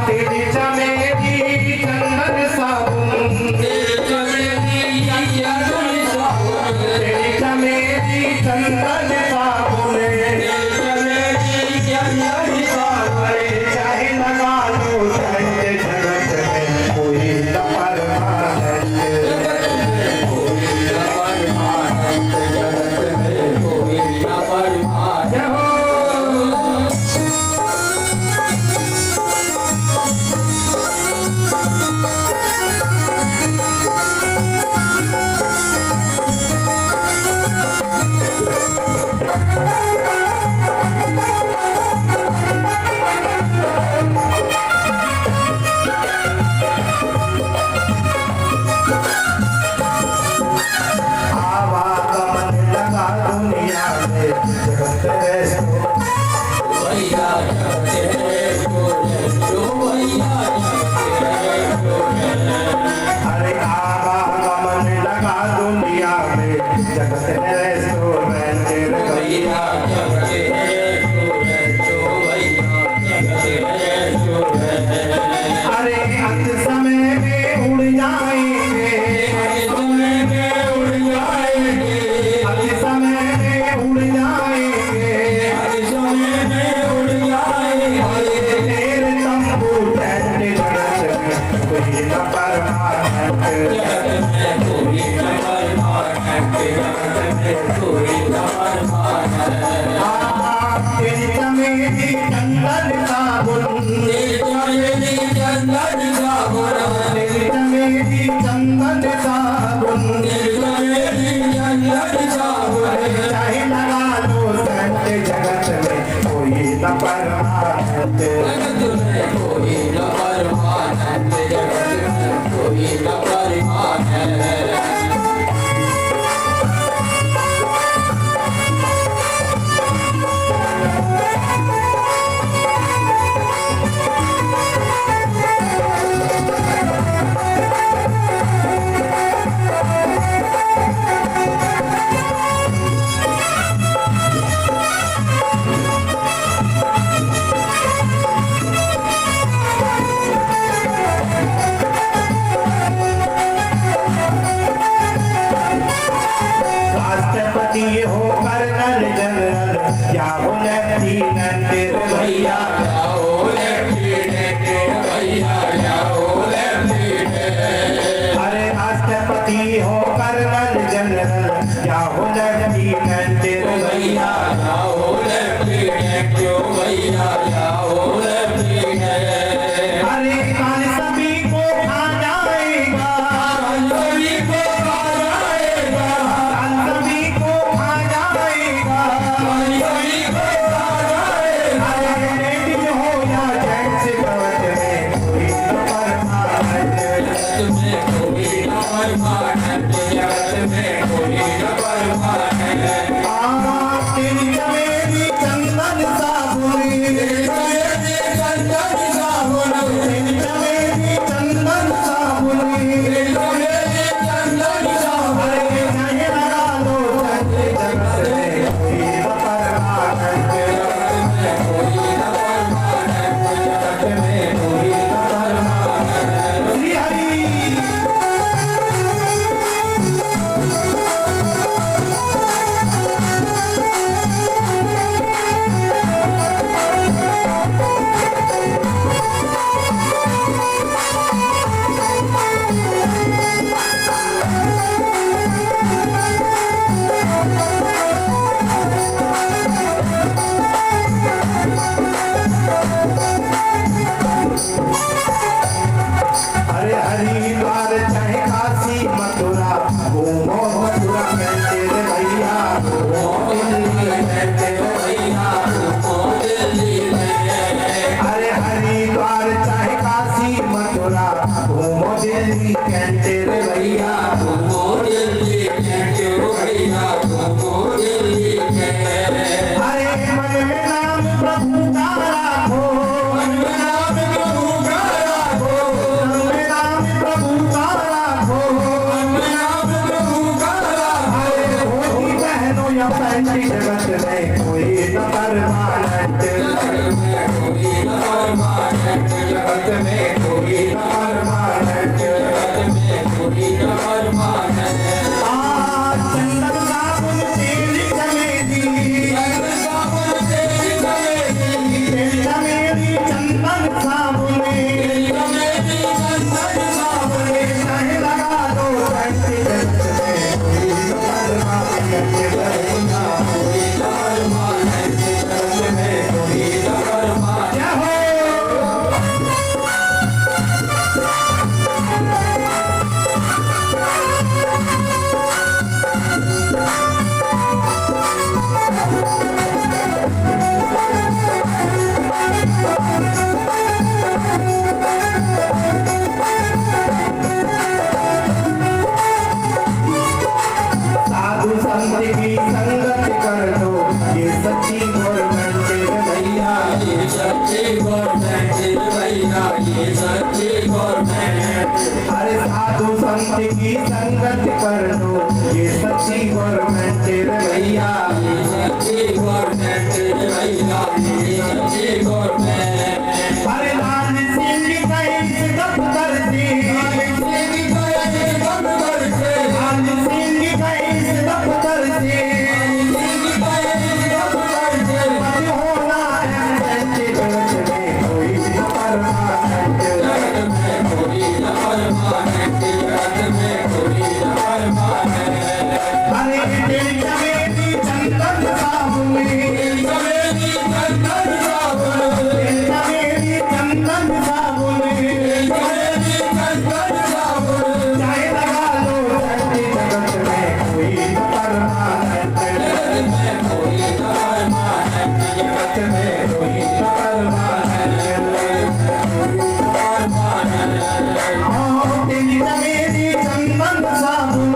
तेरी चमेली चंदन सा फैंसी जगत में कोई न परमानेंट, जगत में कोई न परमानेंट। चंदन साबुन तेल चमेली, तेल चमेली चंदन साबुन, चाहे लगा दो फैंसी जगत में कोई न परमानेंट, साधु संत की संगत कर दो, ये सच्ची गवर्नमेंट भैया, ये सच्ची गवर्नमेंट भैया, ये सच्ची गवर्नमेंट। अरे साधु संत की संगत कर दो, ये सच्ची गवर्नमेंट भैया, ये सच्ची गवर्नमेंट भैया, ये सच्ची गवर्नमेंट। अरे लाल सिंह का इस दफ्तर से, लाल सिंह का इस दफ्तर से, लाल सिंह का इस दफ्तर से, मत होना है फैंसी जगत में कोई न परमानेंट, जगत में कोई न परमानेंट, जगत में कोई न परमानेंट। अरे तेल चमेली चंदन साबुन, तेल चमेली चंदन साबुन, तेल चमेली चंदन साबुन, तेल चमेली चंदन साबुन, चाहे लगा लो फैंसी जगत में कोई न परमानेंट, जगत में कोई न परमानेंट, जगत में कोई न परमानेंट। तेल चमेली चंदन साबुन,